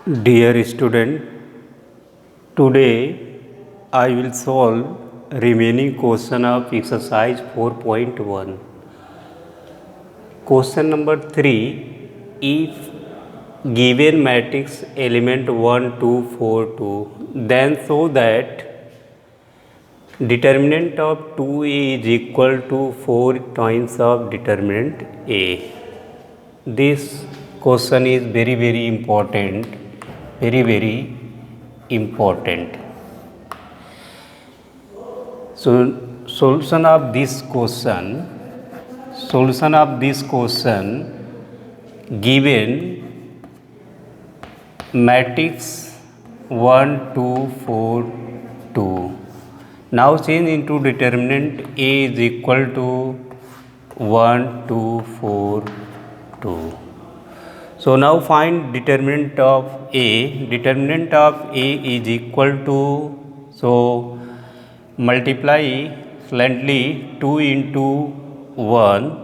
Dear student, today I will solve remaining question of exercise 4.1. Question number 3. If given matrix element 1, 2, 4, 2, then show that determinant of 2a is equal to 4 times of determinant a. This question is very important, very important. So solution of this question given matrix 1 2 4 2. Now change into determinant a is equal to 1 2 4 2. So now find determinant of a. Determinant of a is equal to, so multiply slightly 2 into 1,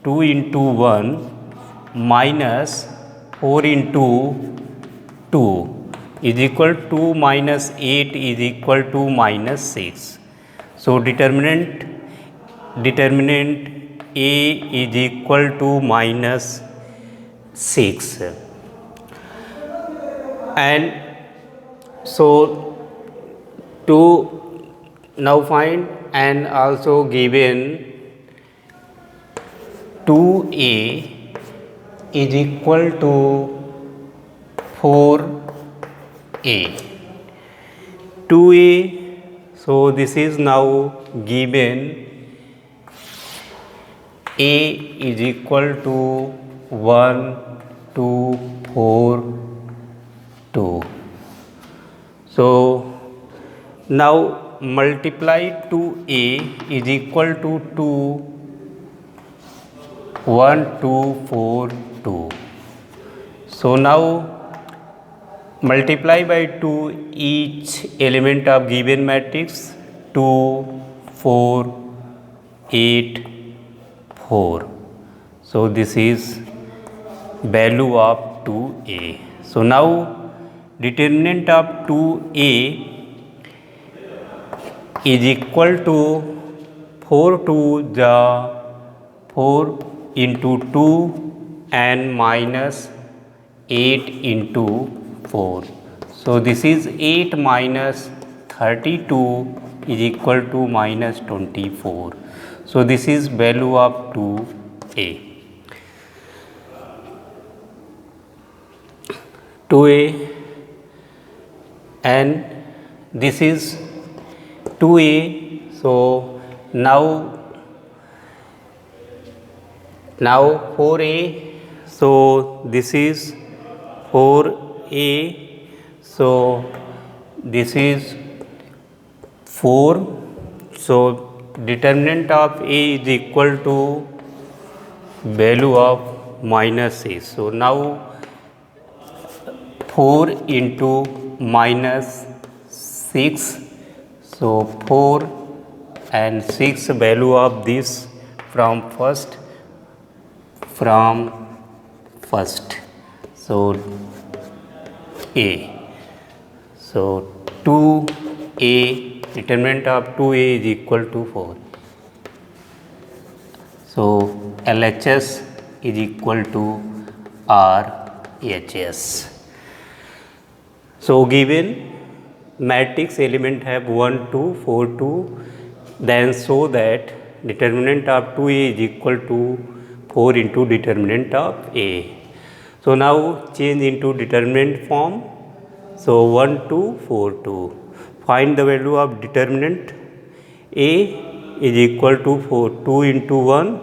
2 into 1 minus 4 into 2 is equal to minus 8 is equal to minus 6. So determinant a is equal to minus 6. And so to now find, and also given 2a is equal to 4a. 2a, so this is now given a is equal to 1 2 4 2. So now multiply 2a is equal to 2 1 2 4 2. So now multiply by 2 each element of given matrix 2 4 8 4. So this is value of 2a. So now determinant of 2a is equal to 4 to the 4 into 2 and minus 8 into 4. So this is 8 minus 32 is equal to minus 24. So this is value of 2a. 2a, and this is 2a. So now 4a. So this is 4a. So this is 4. So determinant of a is equal to value of minus 6. So now 4 into minus 6. So 4 and 6 value of this from first. So a. So 2a, determinant of 2a is equal to 4. So LHS is equal to RHS. So given matrix element have 1 2 4 2, then show that determinant of 2a is equal to 4 into determinant of a. So now change into determinant form. So 1 2 4 2. Find the value of determinant a is equal to 4, 2 into 1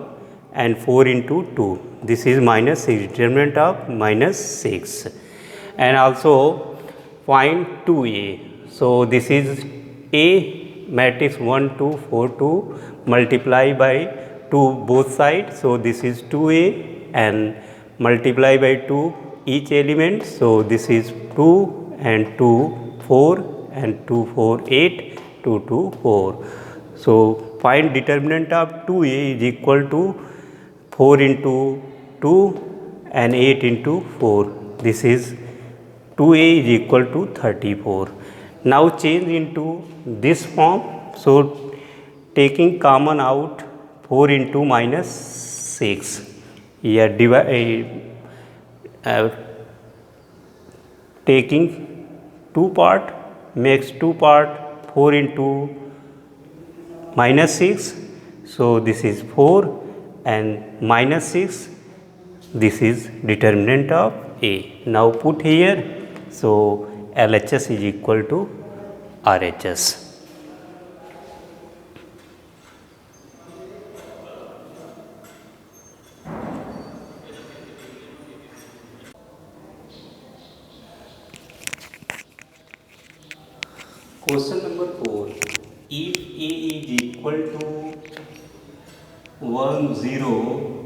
and 4 into 2. This is minus 6, determinant of minus 6. And also find 2a. So this is a matrix 1 2 4 2, multiply by 2 both sides. So this is 2a, and multiply by 2 each element. So this is 2 and 2 4 and 2 4 8 2 2 4. So find determinant of 2a is equal to 4 into 2 and 8 into 4. This is 2a is equal to 34. Now change into this form. So taking common out, 4 into minus 6. Here taking two part, makes two part, 4 into minus 6. So this is 4 and minus 6. This is determinant of A. Now put here. So LHS is equal to RHS. Question number 4. If A is equal to 1 0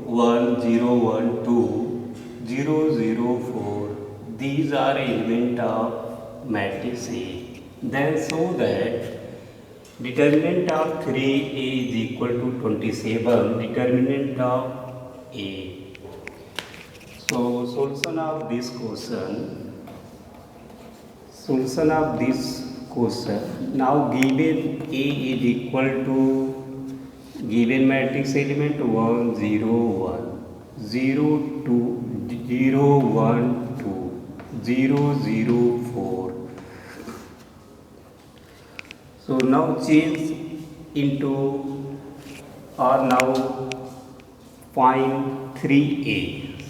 1 0 1 2 0 0 4, these are element of matrix A, then show that determinant of 3A is equal to 27, determinant of A. So solution of this question, now given A is equal to given matrix element 1 0 1 0 2 0 1 2 0 0 4. So now change into, or now find 3a.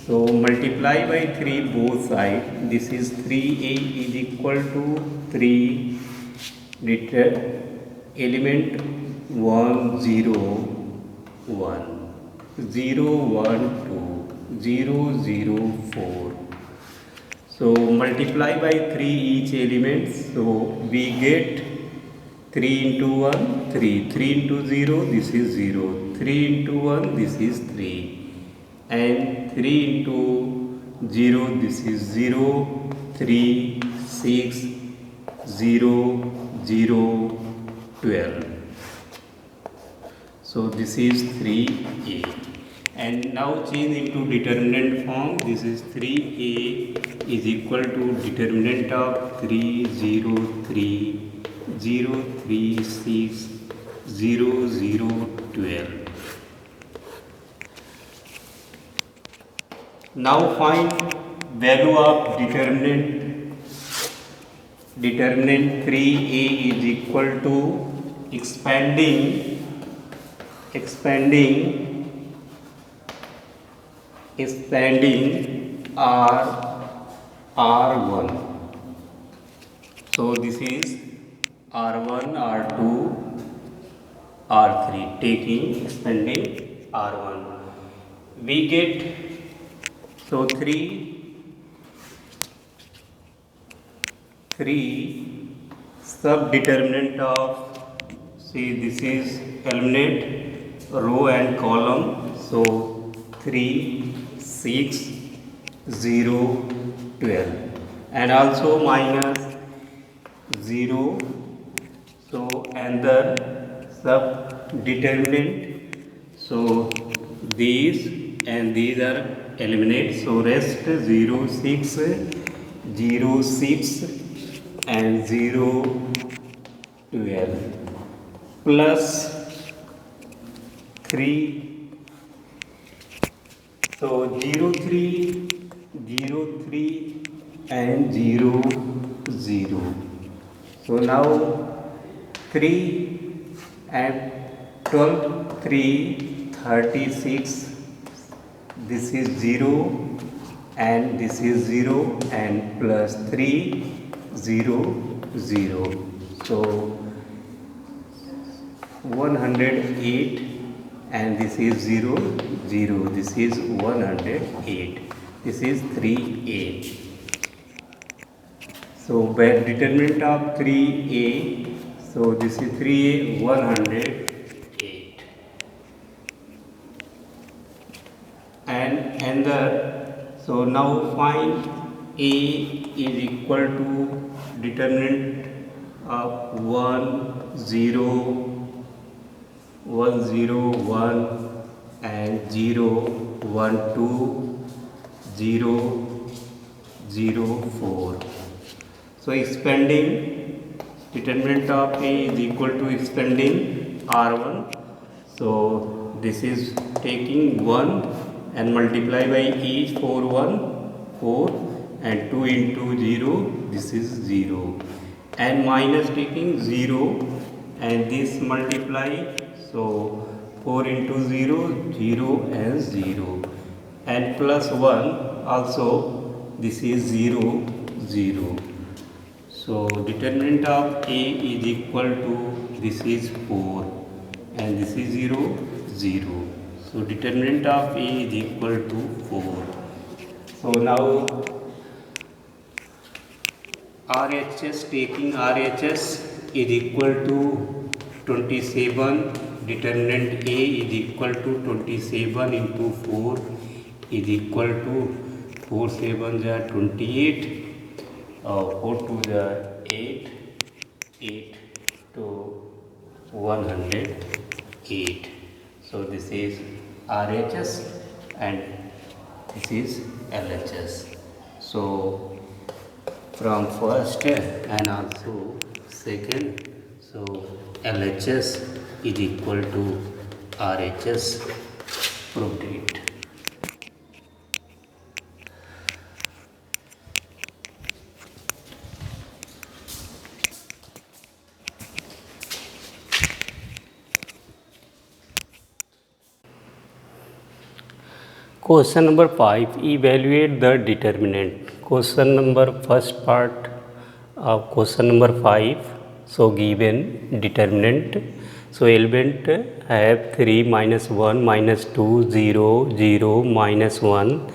So multiply by 3 both sides. This is 3a is equal to 3 element 1 0 1 0 1 2 0 0 4. So multiply by 3 each element. So we get 3 into 1 3, 3 into 0 this is 0, 3 into 1 this is 3, and 3 into 0 this is 0, 3 6 0 0 12. So this is 3a, and now change into determinant form. This is 3a is equal to determinant of 3 0 3 0 3 6 0 0 12. Now find value of determinant 3a is equal to expanding R1. So this is R1 R2 R3, taking expanding R1 we get, so 3 subdeterminant of, see this is eliminate row and column. So 3 6 0 12, and also minus 0. So another subdeterminant. So these and these are eliminate. So rest 0 6 0 6 and 0 12 plus 3. So 0 3 0 3 and 0 0. So now 3 and 12 3 36. This is 0 and this is 0 and plus 3 0 0. So 108, and this is 0 0. This is 108. This is 3a. So by determinant of 3a, so this is 3a 108. And another, so now find a is equal to determinant of 1 0 1 0 1 and 0 1 2 0 0 4. So expanding determinant of A is equal to expanding R1. So this is taking 1 and multiply by each 4 1 4 and 2 into 0, this is 0, and minus taking 0 and this multiply, so 4 into 0 0 and 0, and plus 1 also, this is 0 0. So determinant of A is equal to, this is 4 and this is 0 0. So determinant of A is equal to 4. So now RHS, taking RHS is equal to 27, determinant A is equal to 27 into 4 is equal to 4 7 are 28, 4 2 are 8, 8 to 108. So this is RHS and this is LHS. So from first and also second, so LHS is equal to RHS, proved it. Question number 5, evaluate the determinant. Question number, first part of question number 5. So given determinant, so element have 3 minus 1 minus 2 0 0 minus 1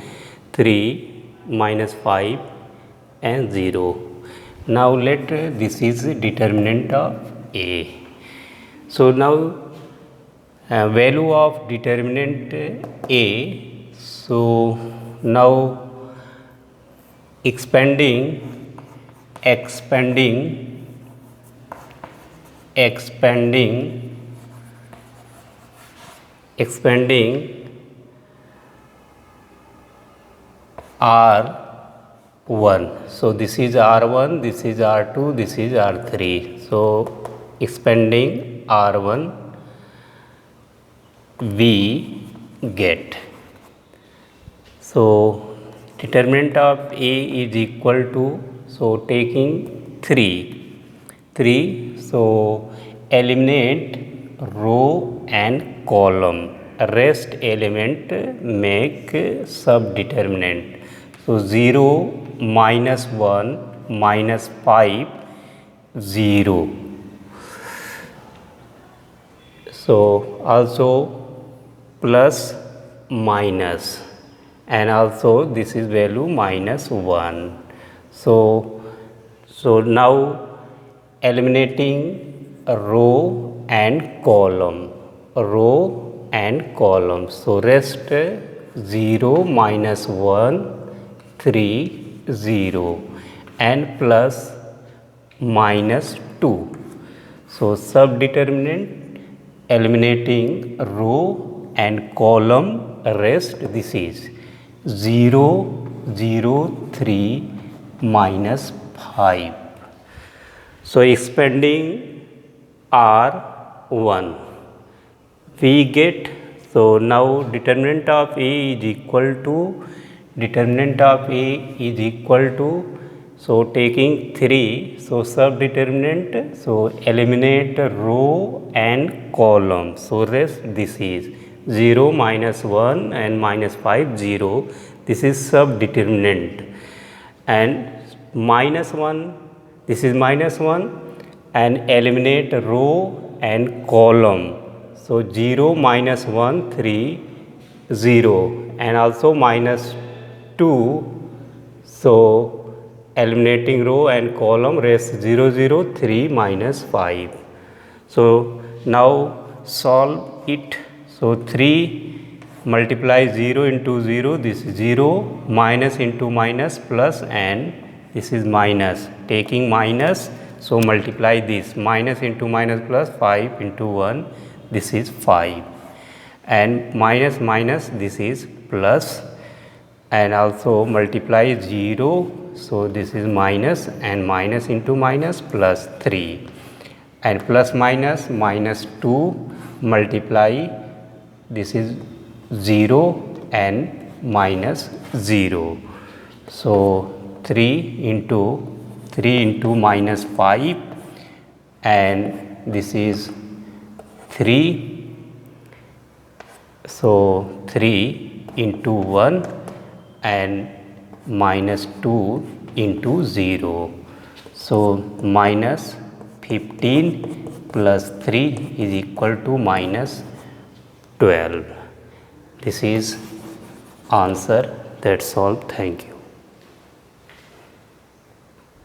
3 minus 5 and 0. Now let this is determinant of A. So now value of determinant A. So now expanding R1. So this is R1, this is R2, this is R3. So expanding R1 we get. So determinant of A is equal to, so taking 3, so eliminate row and column, rest element make subdeterminant. So 0 minus 1 minus 5 0. So also plus minus, and also this is value minus 1. So now eliminating a row and column, so rest 0 minus 1 3 0 and plus minus 2. So subdeterminant eliminating row and column, rest this is 0 0 3 minus 5. So expanding R1 we get, so now determinant of A is equal to, so taking 3, so subdeterminant, so eliminate row and column, so rest this is 0 minus 1 and minus 5 0, this is subdeterminant, and minus 1, this is minus 1 and eliminate row and column, so 0 minus 1 3 0 and also minus 2, so eliminating row and column, rest 0 0 3 minus 5. So now solve it. So 3 multiply 0 into 0, this is 0, minus into minus plus, and this is minus, taking minus, so multiply this, minus into minus plus, 5 into 1, this is 5, and minus minus, this is plus, and also multiply 0 so this is minus, and minus into minus plus 3, and plus minus minus 2 multiply, this is 0 and minus 0. So 3 into minus 5, and this is 3, so 3 into 1 and minus 2 into 0. So minus 15 plus 3 is equal to minus 12. This is answer. That's all. Thank you.